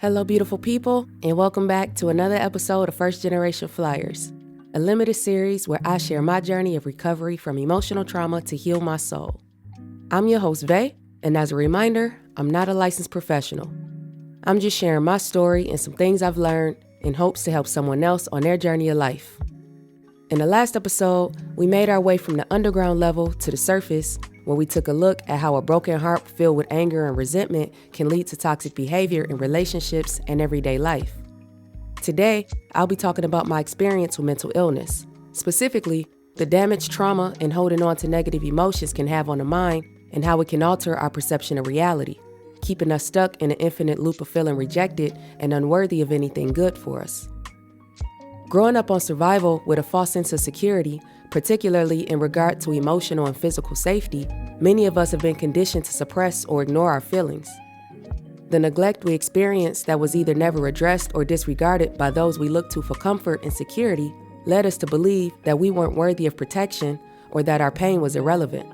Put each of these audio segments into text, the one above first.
Hello, beautiful people, and welcome back to another episode of First Generation Flyers, a limited series where I share my journey of recovery from emotional trauma to heal my soul. I'm your host, Vay, and as a reminder, I'm not a licensed professional. I'm just sharing my story and some things I've learned in hopes to help someone else on their journey of life. In the last episode, we made our way from the underground level to the surface, where we took a look at how a broken heart filled with anger and resentment can lead to toxic behavior in relationships and everyday life. Today, I'll be talking about my experience with mental illness, specifically the damage trauma and holding on to negative emotions can have on the mind and how it can alter our perception of reality, keeping us stuck in an infinite loop of feeling rejected and unworthy of anything good for us. Growing up on survival with a false sense of security, particularly in regard to emotional and physical safety, many of us have been conditioned to suppress or ignore our feelings. The neglect we experienced that was either never addressed or disregarded by those we looked to for comfort and security led us to believe that we weren't worthy of protection or that our pain was irrelevant.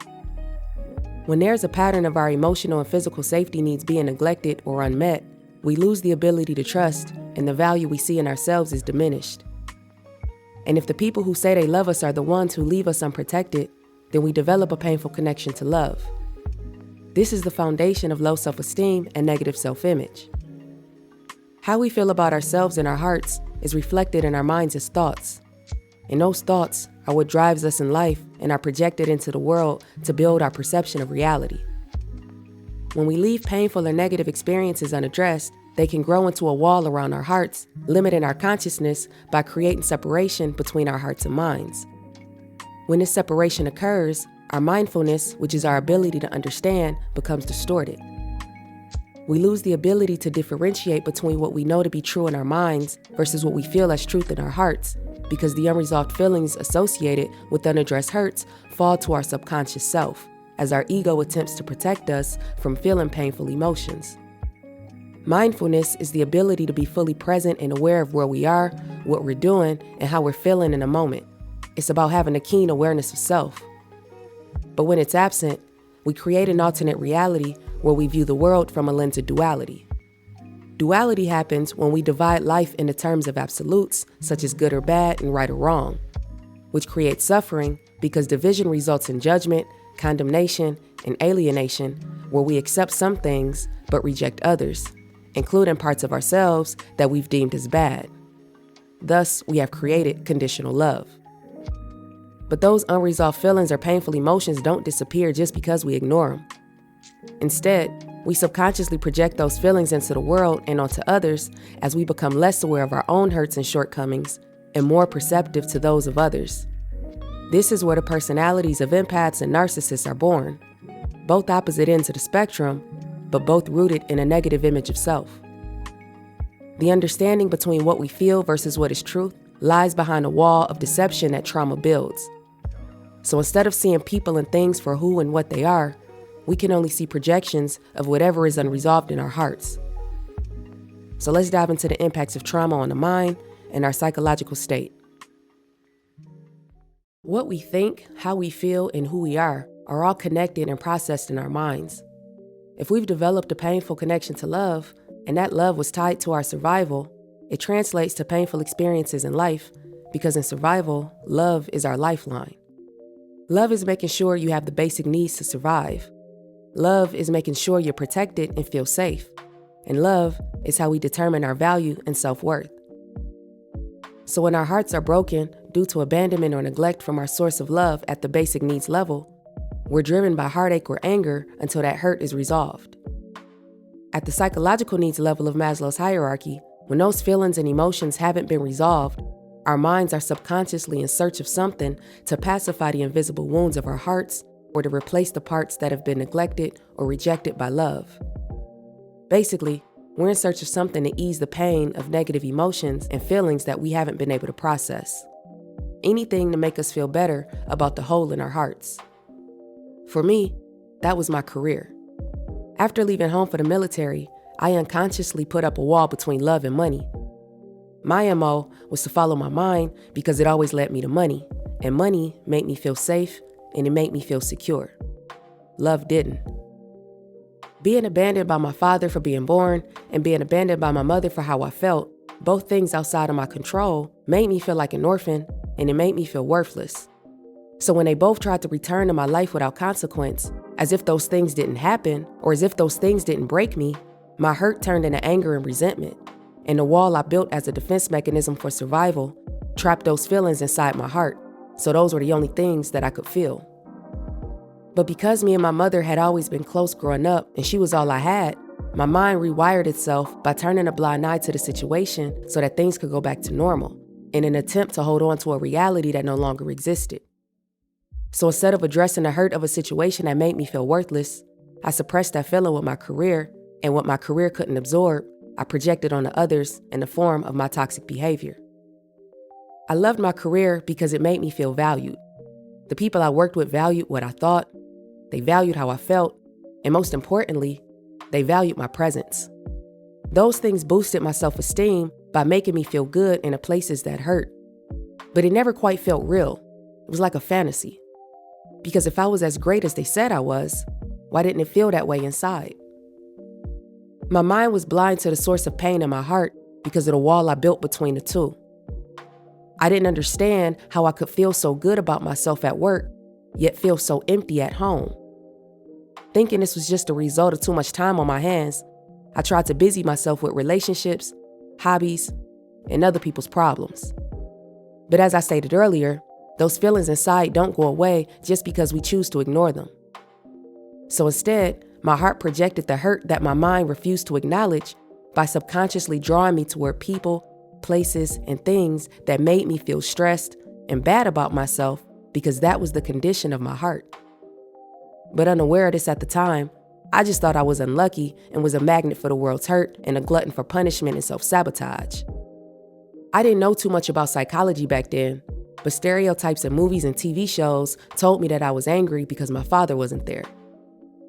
When there's a pattern of our emotional and physical safety needs being neglected or unmet, we lose the ability to trust, and the value we see in ourselves is diminished. And if the people who say they love us are the ones who leave us unprotected, then we develop a painful connection to love. This is the foundation of low self-esteem and negative self-image. How we feel about ourselves and our hearts is reflected in our minds as thoughts. And those thoughts are what drives us in life and are projected into the world to build our perception of reality. When we leave painful or negative experiences unaddressed, they can grow into a wall around our hearts, limiting our consciousness by creating separation between our hearts and minds. When this separation occurs, our mindfulness, which is our ability to understand, becomes distorted. We lose the ability to differentiate between what we know to be true in our minds versus what we feel as truth in our hearts, because the unresolved feelings associated with unaddressed hurts fall to our subconscious self, as our ego attempts to protect us from feeling painful emotions. Mindfulness is the ability to be fully present and aware of where we are, what we're doing, and how we're feeling in a moment. It's about having a keen awareness of self. But when it's absent, we create an alternate reality where we view the world from a lens of duality. Duality happens when we divide life into terms of absolutes, such as good or bad and right or wrong, which creates suffering because division results in judgment, condemnation, and alienation, where we accept some things but reject others, including parts of ourselves that we've deemed as bad. Thus, we have created conditional love. But those unresolved feelings or painful emotions don't disappear just because we ignore them. Instead, we subconsciously project those feelings into the world and onto others as we become less aware of our own hurts and shortcomings and more perceptive to those of others. This is where the personalities of empaths and narcissists are born, both opposite ends of the spectrum, but both rooted in a negative image of self. The understanding between what we feel versus what is truth lies behind a wall of deception that trauma builds. So instead of seeing people and things for who and what they are, we can only see projections of whatever is unresolved in our hearts. So let's dive into the impacts of trauma on the mind and our psychological state. What we think, how we feel, and who we are all connected and processed in our minds. If we've developed a painful connection to love, and that love was tied to our survival, it translates to painful experiences in life, because in survival, love is our lifeline. Love is making sure you have the basic needs to survive. Love is making sure you're protected and feel safe. And love is how we determine our value and self-worth. So when our hearts are broken due to abandonment or neglect from our source of love at the basic needs level, we're driven by heartache or anger until that hurt is resolved. At the psychological needs level of Maslow's hierarchy, when those feelings and emotions haven't been resolved, our minds are subconsciously in search of something to pacify the invisible wounds of our hearts or to replace the parts that have been neglected or rejected by love. Basically, we're in search of something to ease the pain of negative emotions and feelings that we haven't been able to process. Anything to make us feel better about the hole in our hearts. For me, that was my career. After leaving home for the military, I unconsciously put up a wall between love and money. My MO was to follow my mind because it always led me to money, and money made me feel safe and it made me feel secure. Love didn't. Being abandoned by my father for being born and being abandoned by my mother for how I felt, both things outside of my control, made me feel like an orphan, and it made me feel worthless. So when they both tried to return to my life without consequence, as if those things didn't happen, or as if those things didn't break me, my hurt turned into anger and resentment. And the wall I built as a defense mechanism for survival trapped those feelings inside my heart, so those were the only things that I could feel. But because me and my mother had always been close growing up, and she was all I had, my mind rewired itself by turning a blind eye to the situation so that things could go back to normal, in an attempt to hold on to a reality that no longer existed. So instead of addressing the hurt of a situation that made me feel worthless, I suppressed that feeling with my career, and what my career couldn't absorb, I projected onto others in the form of my toxic behavior. I loved my career because it made me feel valued. The people I worked with valued what I thought, they valued how I felt, and most importantly, they valued my presence. Those things boosted my self-esteem by making me feel good in the places that hurt. But it never quite felt real. It was like a fantasy. Because if I was as great as they said I was, why didn't it feel that way inside? My mind was blind to the source of pain in my heart because of the wall I built between the two. I didn't understand how I could feel so good about myself at work, yet feel so empty at home. Thinking this was just a result of too much time on my hands, I tried to busy myself with relationships, hobbies, and other people's problems. But as I stated earlier, those feelings inside don't go away just because we choose to ignore them. So instead, my heart projected the hurt that my mind refused to acknowledge by subconsciously drawing me toward people, places, and things that made me feel stressed and bad about myself because that was the condition of my heart. But unaware of this at the time, I just thought I was unlucky and was a magnet for the world's hurt and a glutton for punishment and self-sabotage. I didn't know too much about psychology back then, but stereotypes in movies and TV shows told me that I was angry because my father wasn't there.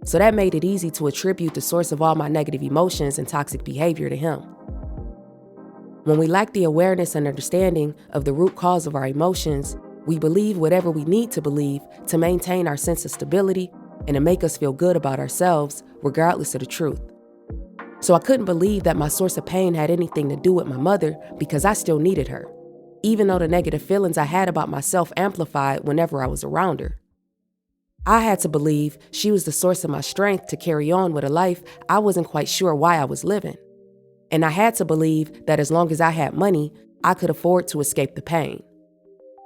So that made it easy to attribute the source of all my negative emotions and toxic behavior to him. When we lack the awareness and understanding of the root cause of our emotions, we believe whatever we need to believe to maintain our sense of stability and to make us feel good about ourselves, regardless of the truth. So I couldn't believe that my source of pain had anything to do with my mother because I still needed her, even though the negative feelings I had about myself amplified whenever I was around her. I had to believe she was the source of my strength to carry on with a life I wasn't quite sure why I was living. And I had to believe that as long as I had money, I could afford to escape the pain.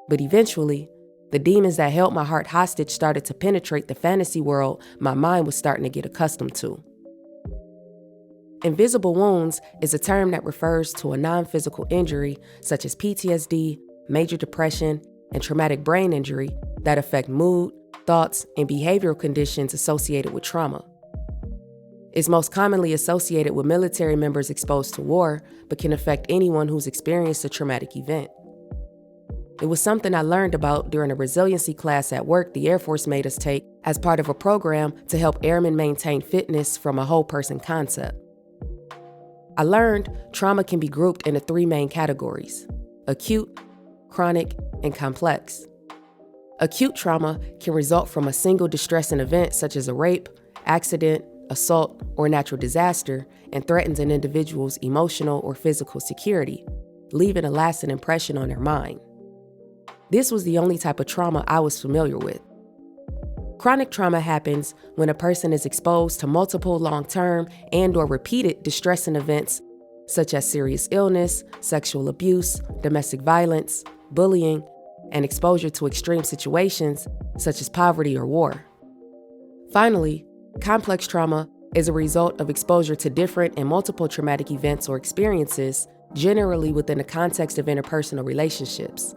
But eventually, the demons that held my heart hostage started to penetrate the fantasy world my mind was starting to get accustomed to. Invisible wounds is a term that refers to a non-physical injury such as PTSD, major depression, and traumatic brain injury that affect mood, thoughts, and behavioral conditions associated with trauma. It's most commonly associated with military members exposed to war, but can affect anyone who's experienced a traumatic event. It was something I learned about during a resiliency class at work the Air Force made us take as part of a program to help airmen maintain fitness from a whole person concept. I learned trauma can be grouped into 3 main categories: acute, chronic, and complex. Acute trauma can result from a single distressing event such as a rape, accident, assault, or natural disaster and threatens an individual's emotional or physical security, leaving a lasting impression on their mind. This was the only type of trauma I was familiar with. Chronic trauma happens when a person is exposed to multiple long-term and/or repeated distressing events such as serious illness, sexual abuse, domestic violence, bullying, and exposure to extreme situations such as poverty or war. Finally, complex trauma is a result of exposure to different and multiple traumatic events or experiences, generally within the context of interpersonal relationships.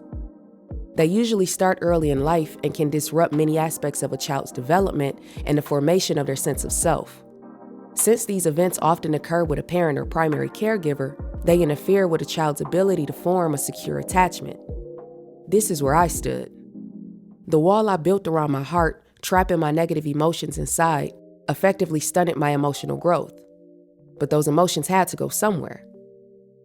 They usually start early in life and can disrupt many aspects of a child's development and the formation of their sense of self. Since these events often occur with a parent or primary caregiver, they interfere with a child's ability to form a secure attachment. This is where I stood. The wall I built around my heart, trapping my negative emotions inside, effectively stunted my emotional growth. But those emotions had to go somewhere.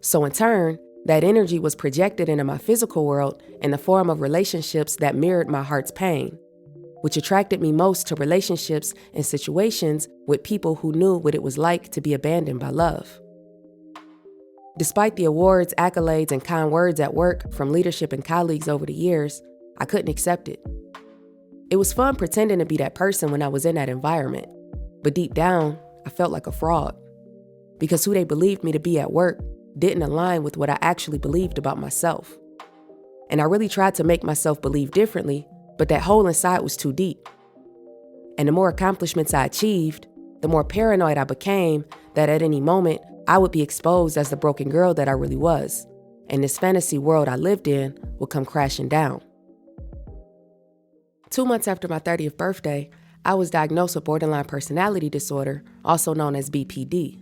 So in turn, that energy was projected into my physical world in the form of relationships that mirrored my heart's pain. which attracted me most to relationships and situations with people who knew what it was like to be abandoned by love. Despite the awards, accolades, and kind words at work from leadership and colleagues over the years, I couldn't accept it. It was fun pretending to be that person when I was in that environment, but deep down, I felt like a fraud, because who they believed me to be at work didn't align with what I actually believed about myself. And I really tried to make myself believe differently, but that hole inside was too deep. And the more accomplishments I achieved, the more paranoid I became that at any moment, I would be exposed as the broken girl that I really was, and this fantasy world I lived in would come crashing down. 2 months after my 30th birthday, I was diagnosed with borderline personality disorder, also known as BPD.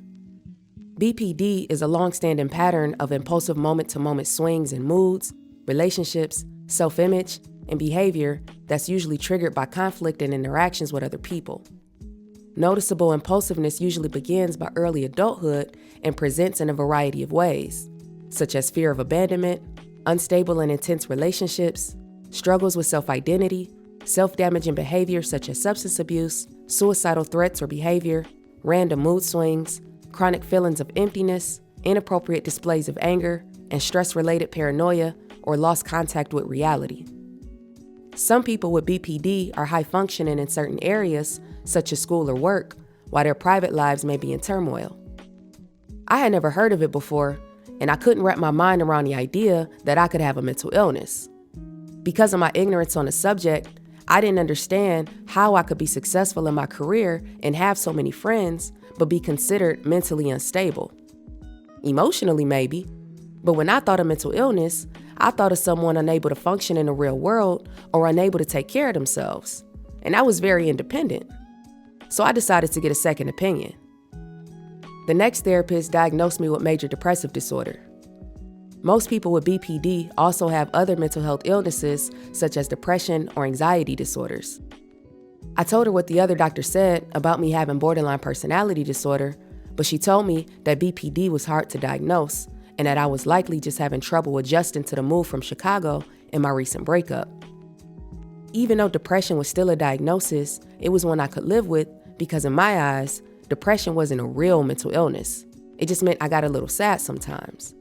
BPD is a long-standing pattern of impulsive moment-to-moment swings in moods, relationships, self-image, and behavior that's usually triggered by conflict and interactions with other people. Noticeable impulsiveness usually begins by early adulthood and presents in a variety of ways, such as fear of abandonment, unstable and intense relationships, struggles with self-identity, self-damaging behavior such as substance abuse, suicidal threats or behavior, random mood swings, chronic feelings of emptiness, inappropriate displays of anger, and stress-related paranoia or lost contact with reality. Some people with BPD are high-functioning in certain areas, such as school or work, while their private lives may be in turmoil. I had never heard of it before, and I couldn't wrap my mind around the idea that I could have a mental illness. Because of my ignorance on the subject, I didn't understand how I could be successful in my career and have so many friends, but be considered mentally unstable. Emotionally, maybe, but when I thought of mental illness, I thought of someone unable to function in the real world or unable to take care of themselves. And I was very independent. So I decided to get a second opinion. The next therapist diagnosed me with major depressive disorder. Most people with BPD also have other mental health illnesses, such as depression or anxiety disorders. I told her what the other doctor said about me having borderline personality disorder, but she told me that BPD was hard to diagnose and that I was likely just having trouble adjusting to the move from Chicago and my recent breakup. Even though depression was still a diagnosis, it was one I could live with because in my eyes, depression wasn't a real mental illness. It just meant I got a little sad sometimes.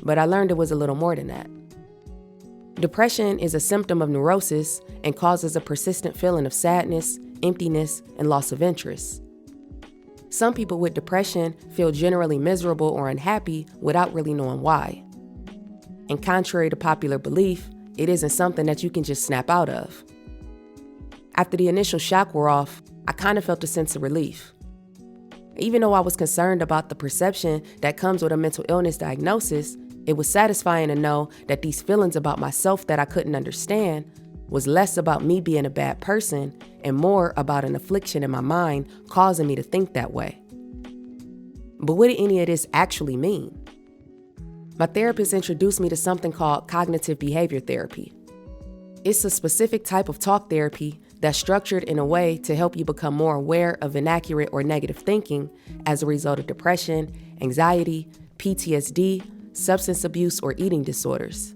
But I learned it was a little more than that. Depression is a symptom of neurosis and causes a persistent feeling of sadness, emptiness, and loss of interest. Some people with depression feel generally miserable or unhappy without really knowing why. And contrary to popular belief, it isn't something that you can just snap out of. After the initial shock wore off, I kind of felt a sense of relief. Even though I was concerned about the perception that comes with a mental illness diagnosis, it was satisfying to know that these feelings about myself that I couldn't understand was less about me being a bad person and more about an affliction in my mind causing me to think that way. But what did any of this actually mean? My therapist introduced me to something called cognitive behavior therapy. It's a specific type of talk therapy that's structured in a way to help you become more aware of inaccurate or negative thinking as a result of depression, anxiety, PTSD, substance abuse, or eating disorders.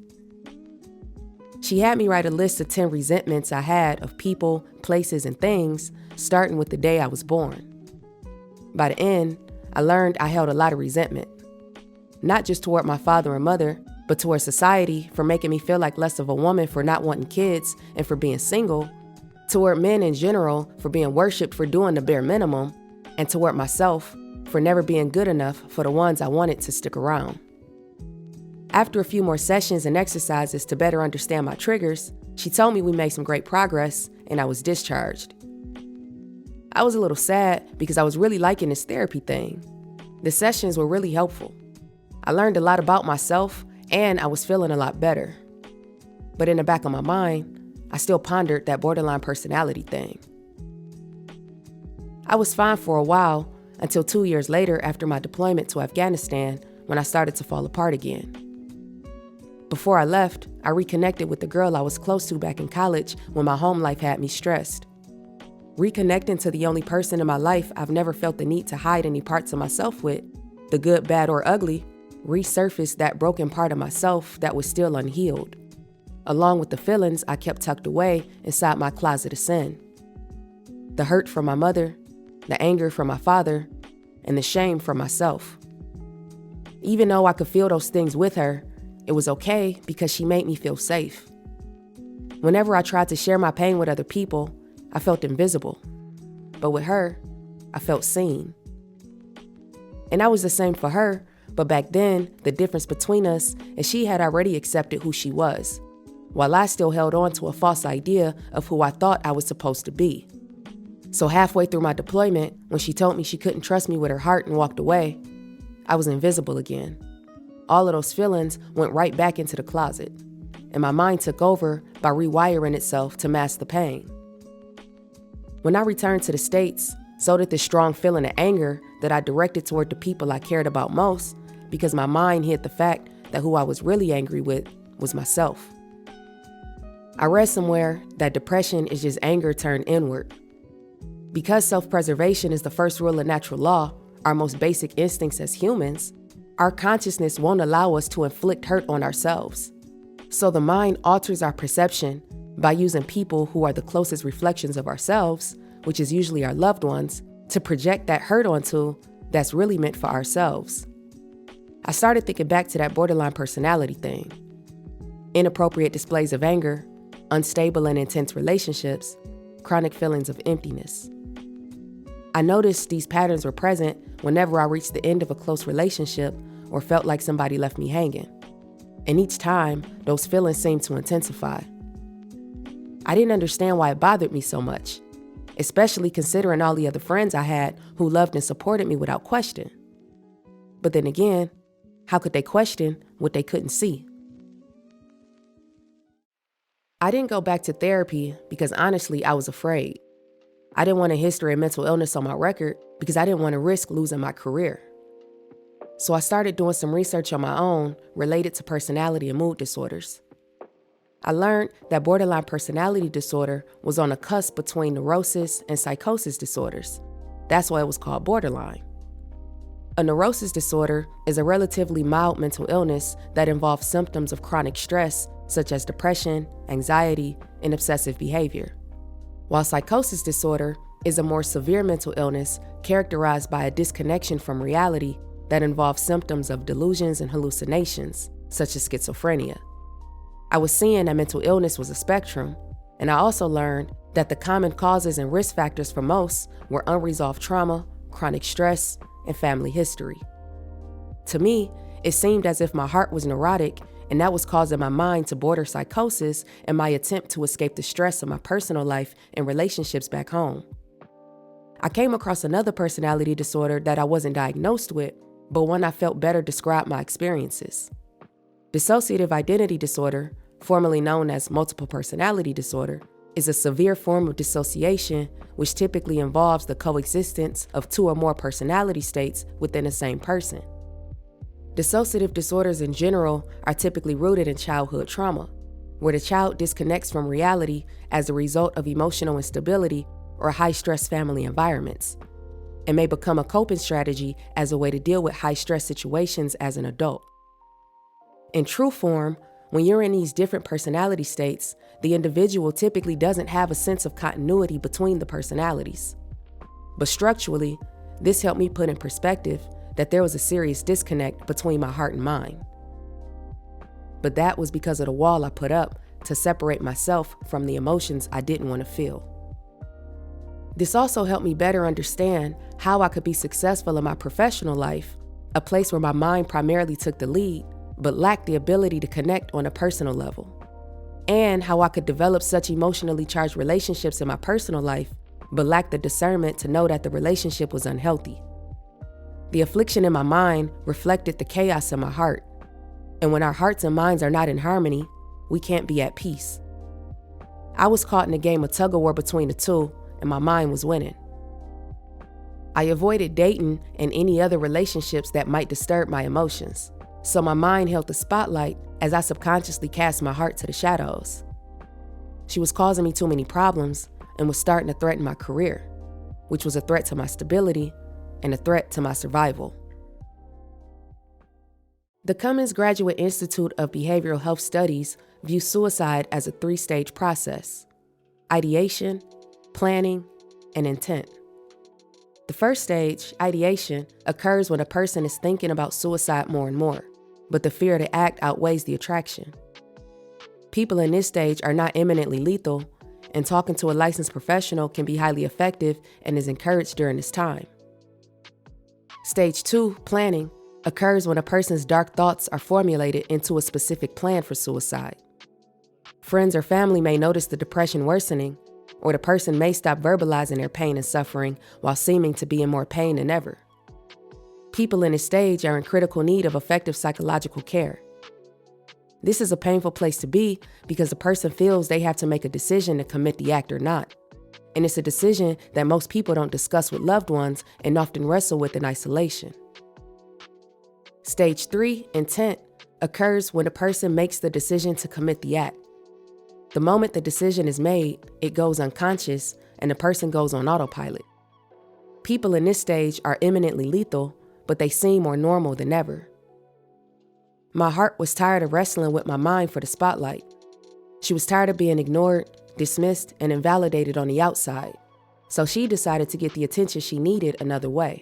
She had me write a list of 10 resentments I had of people, places, and things, starting with the day I was born. By the end, I learned I held a lot of resentment, not just toward my father and mother, but toward society for making me feel like less of a woman for not wanting kids and for being single, toward men in general for being worshipped for doing the bare minimum, and toward myself for never being good enough for the ones I wanted to stick around. After a few more sessions and exercises to better understand my triggers, she told me we made some great progress and I was discharged. I was a little sad because I was really liking this therapy thing. The sessions were really helpful. I learned a lot about myself and I was feeling a lot better. But in the back of my mind, I still pondered that borderline personality thing. I was fine for a while until 2 years later after my deployment to Afghanistan when I started to fall apart again. Before I left, I reconnected with the girl I was close to back in college when my home life had me stressed. Reconnecting to the only person in my life I've never felt the need to hide any parts of myself with, the good, bad, or ugly, resurfaced that broken part of myself that was still unhealed. along with the feelings I kept tucked away inside my closet of sin. The hurt from my mother, the anger from my father, and the shame from myself. Even though I could feel those things with her, it was okay because she made me feel safe. Whenever I tried to share my pain with other people, I felt invisible. But with her, I felt seen. And I was the same for her, but back then, the difference between us is she had already accepted who she was, while I still held on to a false idea of who I thought I was supposed to be. So halfway through my deployment, when she told me she couldn't trust me with her heart and walked away, I was invisible again. All of those feelings went right back into the closet, and my mind took over by rewiring itself to mask the pain. When I returned to the States, so did this strong feeling of anger that I directed toward the people I cared about most, because my mind hid the fact that who I was really angry with was myself. I read somewhere that depression is just anger turned inward. Because self-preservation is the first rule of natural law, our most basic instincts as humans, our consciousness won't allow us to inflict hurt on ourselves. So the mind alters our perception by using people who are the closest reflections of ourselves, which is usually our loved ones, to project that hurt onto that's really meant for ourselves. I started thinking back to that borderline personality thing. Inappropriate displays of anger, unstable and intense relationships, chronic feelings of emptiness. I noticed these patterns were present whenever I reached the end of a close relationship or felt like somebody left me hanging. And each time, those feelings seemed to intensify. I didn't understand why it bothered me so much, especially considering all the other friends I had who loved and supported me without question. But then again, how could they question what they couldn't see? I didn't go back to therapy because honestly, I was afraid. I didn't want a history of mental illness on my record because I didn't want to risk losing my career. So I started doing some research on my own related to personality and mood disorders. I learned that borderline personality disorder was on a cusp between neurosis and psychosis disorders. That's why it was called borderline. A neurosis disorder is a relatively mild mental illness that involves symptoms of chronic stress, such as depression, anxiety, and obsessive behavior. While psychosis disorder is a more severe mental illness characterized by a disconnection from reality that involves symptoms of delusions and hallucinations, such as schizophrenia. I was seeing that mental illness was a spectrum, and I also learned that the common causes and risk factors for most were unresolved trauma, chronic stress, and family history. To me, it seemed as if my heart was neurotic, and that was causing my mind to border psychosis in my attempt to escape the stress of my personal life and relationships back home. I came across another personality disorder that I wasn't diagnosed with, but one I felt better described my experiences. Dissociative identity disorder, formerly known as multiple personality disorder, is a severe form of dissociation which typically involves the coexistence of two or more personality states within the same person. Dissociative disorders in general are typically rooted in childhood trauma, where the child disconnects from reality as a result of emotional instability or high-stress family environments, and may become a coping strategy as a way to deal with high-stress situations as an adult. In true form, when you're in these different personality states, the individual typically doesn't have a sense of continuity between the personalities. But structurally, this helped me put in perspective that there was a serious disconnect between my heart and mind. But that was because of the wall I put up to separate myself from the emotions I didn't want to feel. This also helped me better understand how I could be successful in my professional life, a place where my mind primarily took the lead, but lacked the ability to connect on a personal level, and how I could develop such emotionally charged relationships in my personal life, but lacked the discernment to know that the relationship was unhealthy. The affliction in my mind reflected the chaos in my heart, and when our hearts and minds are not in harmony, we can't be at peace. I was caught in a game of tug-of-war between the two, and my mind was winning. I avoided dating and any other relationships that might disturb my emotions, so my mind held the spotlight as I subconsciously cast my heart to the shadows. She was causing me too many problems and was starting to threaten my career, which was a threat to my stability and a threat to my survival. The Cummins Graduate Institute of Behavioral Health Studies views suicide as a 3-stage process: ideation, planning, and intent. The first stage, ideation, occurs when a person is thinking about suicide more and more, but the fear to act outweighs the attraction. People in this stage are not imminently lethal, and talking to a licensed professional can be highly effective and is encouraged during this time. Stage 2, planning, occurs when a person's dark thoughts are formulated into a specific plan for suicide. Friends or family may notice the depression worsening, or the person may stop verbalizing their pain and suffering while seeming to be in more pain than ever. People in this stage are in critical need of effective psychological care. This is a painful place to be because the person feels they have to make a decision to commit the act or not. And it's a decision that most people don't discuss with loved ones and often wrestle with in isolation. Stage 3, intent, occurs when a person makes the decision to commit the act. The moment the decision is made, it goes unconscious and the person goes on autopilot. People in this stage are imminently lethal, but they seem more normal than ever. My heart was tired of wrestling with my mind for the spotlight. She was tired of being ignored, dismissed, and invalidated on the outside, so she decided to get the attention she needed another way.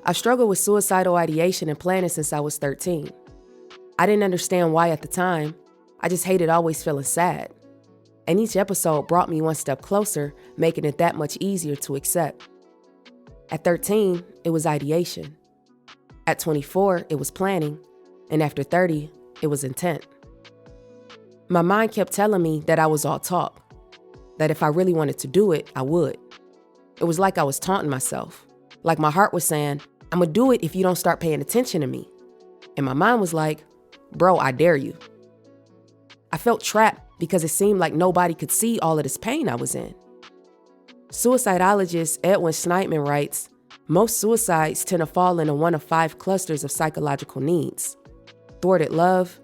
I struggled with suicidal ideation and planning since I was 13. I didn't understand why at the time. I just hated always feeling sad. And each episode brought me one step closer, making it that much easier to accept. At 13, it was ideation. At 24, it was planning. And after 30, it was intent. My mind kept telling me that I was all talk, that if I really wanted to do it, I would. It was like I was taunting myself, like my heart was saying, I'm gonna do it if you don't start paying attention to me. And my mind was like, bro, I dare you. I felt trapped because it seemed like nobody could see all of this pain I was in. Suicidologist Edwin Sneidman writes, most suicides tend to fall into one of 5 clusters of psychological needs: thwarted love,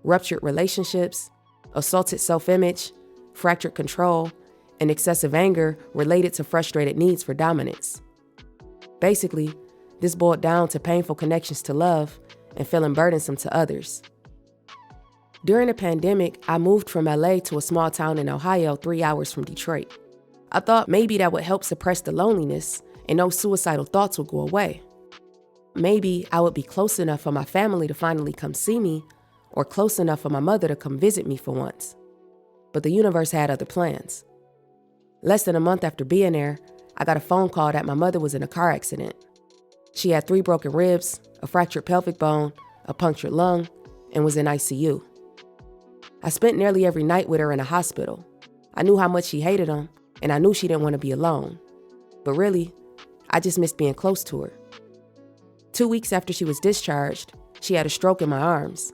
ruptured relationships, assaulted self-image, fractured control, and excessive anger related to frustrated needs for dominance. Basically, this boiled down to painful connections to love and feeling burdensome to others. During the pandemic, I moved from LA to a small town in Ohio 3 hours from Detroit. I thought maybe that would help suppress the loneliness and those suicidal thoughts would go away. Maybe I would be close enough for my family to finally come see me, or close enough for my mother to come visit me for once. But the universe had other plans. Less than a month after being there, I got a phone call that my mother was in a car accident. She had 3 broken ribs, a fractured pelvic bone, a punctured lung, and was in ICU. I spent nearly every night with her in a hospital. I knew how much she hated him, and I knew she didn't want to be alone. But really, I just missed being close to her. 2 weeks after she was discharged, she had a stroke in my arms.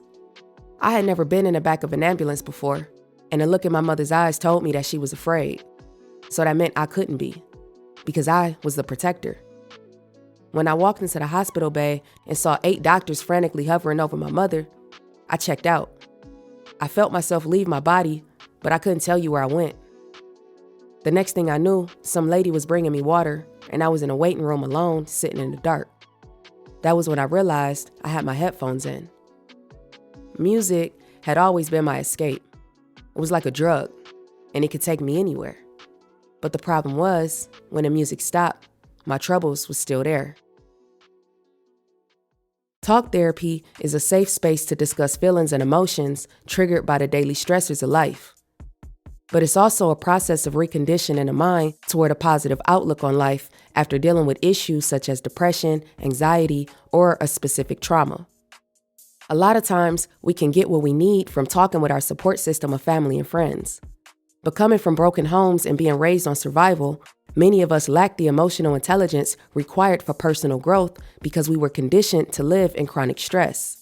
I had never been in the back of an ambulance before, and the look in my mother's eyes told me that she was afraid. So that meant I couldn't be, because I was the protector. When I walked into the hospital bay and saw 8 doctors frantically hovering over my mother, I checked out. I felt myself leave my body, but I couldn't tell you where I went. The next thing I knew, some lady was bringing me water, and I was in a waiting room alone, sitting in the dark. That was when I realized I had my headphones in. Music had always been my escape. It was like a drug, and it could take me anywhere. But the problem was, when the music stopped, my troubles was still there. Talk therapy is a safe space to discuss feelings and emotions triggered by the daily stressors of life. But it's also a process of reconditioning the mind toward a positive outlook on life after dealing with issues such as depression, anxiety, or a specific trauma. A lot of times, we can get what we need from talking with our support system of family and friends. But coming from broken homes and being raised on survival, many of us lack the emotional intelligence required for personal growth because we were conditioned to live in chronic stress.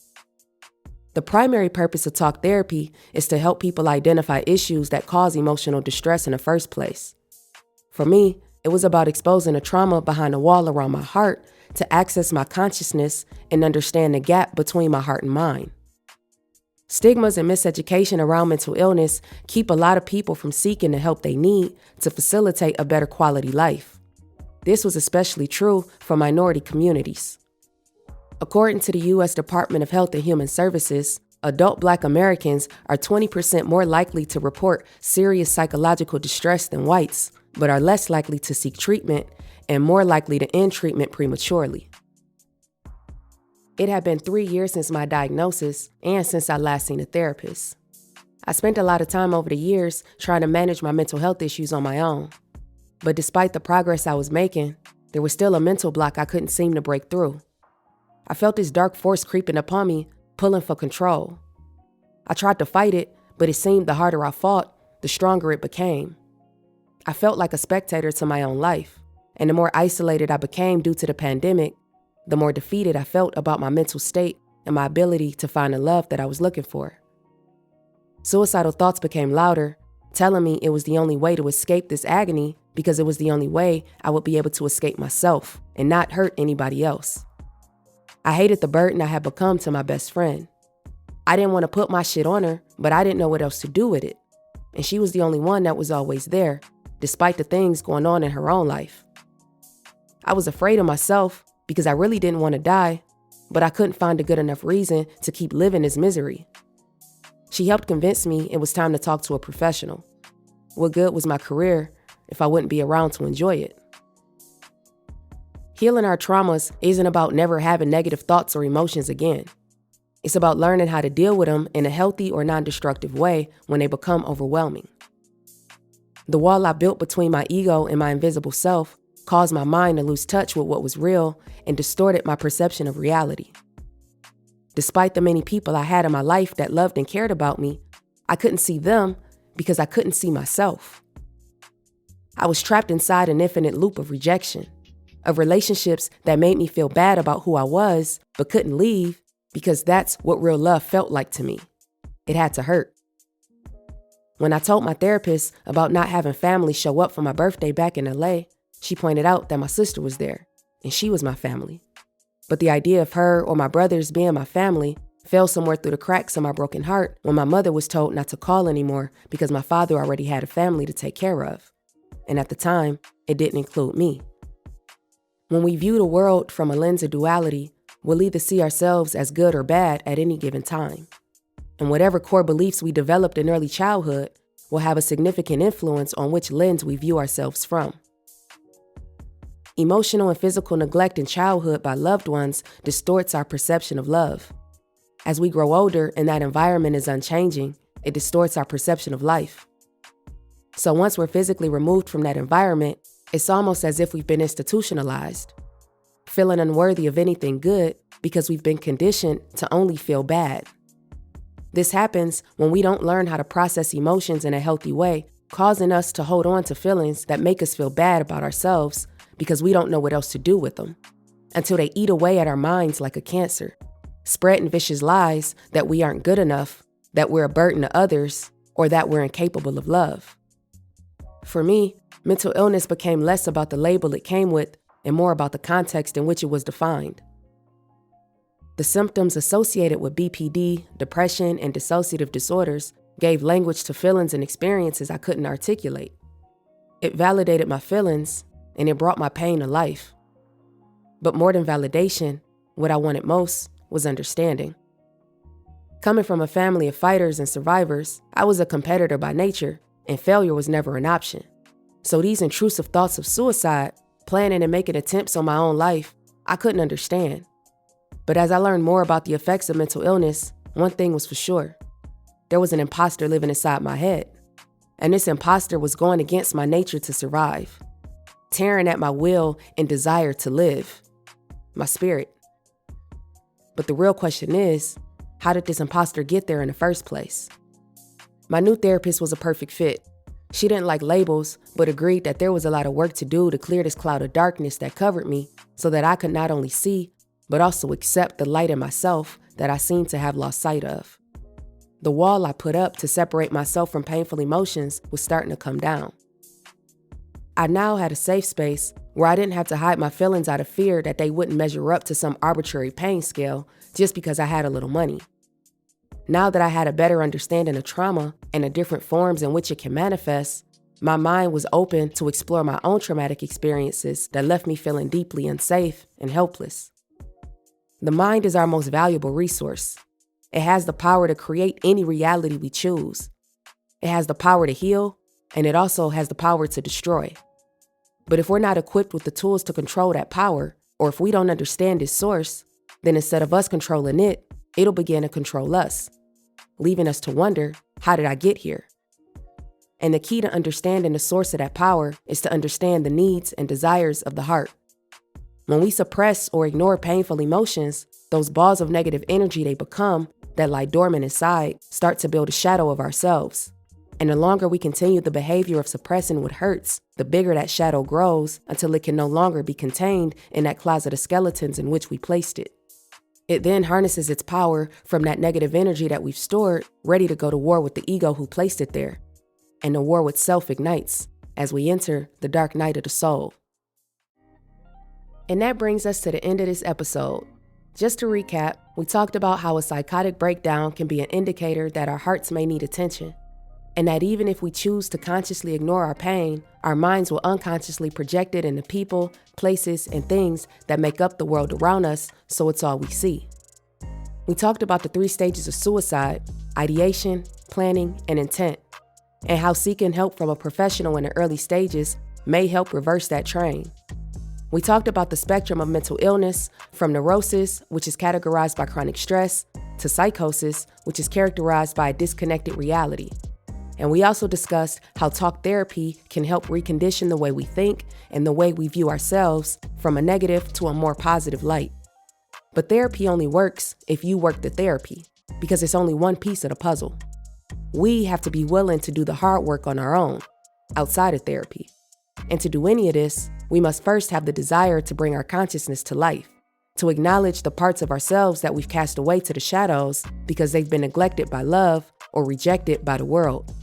The primary purpose of talk therapy is to help people identify issues that cause emotional distress in the first place. For me, it was about exposing the trauma behind the wall around my heart to access my consciousness and understand the gap between my heart and mind. Stigmas and miseducation around mental illness keep a lot of people from seeking the help they need to facilitate a better quality life. This was especially true for minority communities. According to the U.S. Department of Health and Human Services, adult Black Americans are 20% more likely to report serious psychological distress than whites, but are less likely to seek treatment and more likely to end treatment prematurely. It had been 3 years since my diagnosis and since I last seen a therapist. I spent a lot of time over the years trying to manage my mental health issues on my own. But despite the progress I was making, there was still a mental block I couldn't seem to break through. I felt this dark force creeping upon me, pulling for control. I tried to fight it, but it seemed the harder I fought, the stronger it became. I felt like a spectator to my own life, and the more isolated I became due to the pandemic, the more defeated I felt about my mental state and my ability to find the love that I was looking for. Suicidal thoughts became louder, telling me it was the only way to escape this agony because it was the only way I would be able to escape myself and not hurt anybody else. I hated the burden I had become to my best friend. I didn't want to put my shit on her, but I didn't know what else to do with it. And she was the only one that was always there, despite the things going on in her own life. I was afraid of myself because I really didn't want to die, but I couldn't find a good enough reason to keep living this misery. She helped convince me it was time to talk to a professional. What good was my career if I wouldn't be around to enjoy it? Healing our traumas isn't about never having negative thoughts or emotions again. It's about learning how to deal with them in a healthy or non-destructive way when they become overwhelming. The wall I built between my ego and my invisible self caused my mind to lose touch with what was real and distorted my perception of reality. Despite the many people I had in my life that loved and cared about me, I couldn't see them because I couldn't see myself. I was trapped inside an infinite loop of rejection, of relationships that made me feel bad about who I was, but couldn't leave because that's what real love felt like to me. It had to hurt. When I told my therapist about not having family show up for my birthday back in LA, she pointed out that my sister was there, and she was my family. But the idea of her or my brothers being my family fell somewhere through the cracks of my broken heart when my mother was told not to call anymore because my father already had a family to take care of. And at the time, it didn't include me. When we view the world from a lens of duality, we'll either see ourselves as good or bad at any given time. And whatever core beliefs we developed in early childhood will have a significant influence on which lens we view ourselves from. Emotional and physical neglect in childhood by loved ones distorts our perception of love. As we grow older and that environment is unchanging, it distorts our perception of life. So once we're physically removed from that environment, it's almost as if we've been institutionalized, feeling unworthy of anything good because we've been conditioned to only feel bad. This happens when we don't learn how to process emotions in a healthy way, causing us to hold on to feelings that make us feel bad about ourselves because we don't know what else to do with them, until they eat away at our minds like a cancer, spreading vicious lies that we aren't good enough, that we're a burden to others, or that we're incapable of love. For me, mental illness became less about the label it came with and more about the context in which it was defined. The symptoms associated with BPD, depression, and dissociative disorders gave language to feelings and experiences I couldn't articulate. It validated my feelings, and it brought my pain to life. But more than validation, what I wanted most was understanding. Coming from a family of fighters and survivors, I was a competitor by nature, and failure was never an option. So these intrusive thoughts of suicide, planning and making attempts on my own life, I couldn't understand. But as I learned more about the effects of mental illness, one thing was for sure. There was an imposter living inside my head. And this imposter was going against my nature to survive, tearing at my will and desire to live, my spirit. But the real question is, how did this imposter get there in the first place? My new therapist was a perfect fit. She didn't like labels, but agreed that there was a lot of work to do to clear this cloud of darkness that covered me so that I could not only see, but also accept the light in myself that I seemed to have lost sight of. The wall I put up to separate myself from painful emotions was starting to come down. I now had a safe space where I didn't have to hide my feelings out of fear that they wouldn't measure up to some arbitrary pain scale just because I had a little money. Now that I had a better understanding of trauma and the different forms in which it can manifest, my mind was open to explore my own traumatic experiences that left me feeling deeply unsafe and helpless. The mind is our most valuable resource. It has the power to create any reality we choose. It has the power to heal, and it also has the power to destroy. But if we're not equipped with the tools to control that power, or if we don't understand its source, then instead of us controlling it, it'll begin to control us, leaving us to wonder, how did I get here? And the key to understanding the source of that power is to understand the needs and desires of the heart. When we suppress or ignore painful emotions, those balls of negative energy they become, that lie dormant inside, start to build a shadow of ourselves. And the longer we continue the behavior of suppressing what hurts, the bigger that shadow grows until it can no longer be contained in that closet of skeletons in which we placed it. It then harnesses its power from that negative energy that we've stored, ready to go to war with the ego who placed it there. And the war with self ignites as we enter the dark night of the soul. And that brings us to the end of this episode. Just to recap, we talked about how a psychotic breakdown can be an indicator that our hearts may need attention, and that even if we choose to consciously ignore our pain, our minds will unconsciously project it into people, places, and things that make up the world around us, so it's all we see. We talked about the 3 stages of suicide: ideation, planning, and intent, and how seeking help from a professional in the early stages may help reverse that train. We talked about the spectrum of mental illness, from neurosis, which is categorized by chronic stress, to psychosis, which is characterized by a disconnected reality. And we also discussed how talk therapy can help recondition the way we think and the way we view ourselves from a negative to a more positive light. But therapy only works if you work the therapy, because it's only one piece of the puzzle. We have to be willing to do the hard work on our own, outside of therapy. And to do any of this, we must first have the desire to bring our consciousness to life, to acknowledge the parts of ourselves that we've cast away to the shadows because they've been neglected by love or rejected by the world.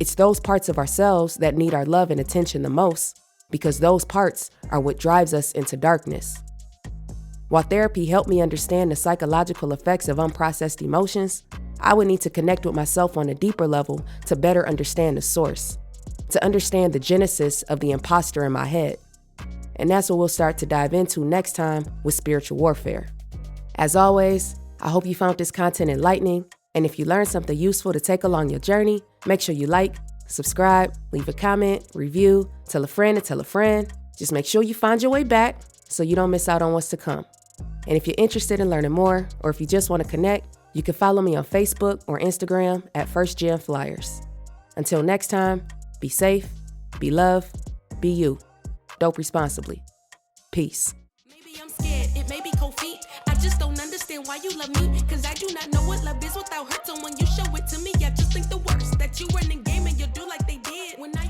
It's those parts of ourselves that need our love and attention the most, because those parts are what drives us into darkness. While therapy helped me understand the psychological effects of unprocessed emotions, I would need to connect with myself on a deeper level to better understand the source, to understand the genesis of the imposter in my head. And that's what we'll start to dive into next time with spiritual warfare. As always, I hope you found this content enlightening, and if you learned something useful to take along your journey, make sure you like, subscribe, leave a comment, review, tell a friend to tell a friend. Just make sure you find your way back so you don't miss out on what's to come. And if you're interested in learning more, or if you just want to connect, you can follow me on Facebook or Instagram at First Gen Flyers. Until next time, be safe, be loved, be you. Dope responsibly. Peace. Maybe I'm scared, it may be cold feet. I just don't understand why you love me, cause I do not know what love is without hurt. So when you show it to me, I just think the worst, that you run the game and you do like they did when I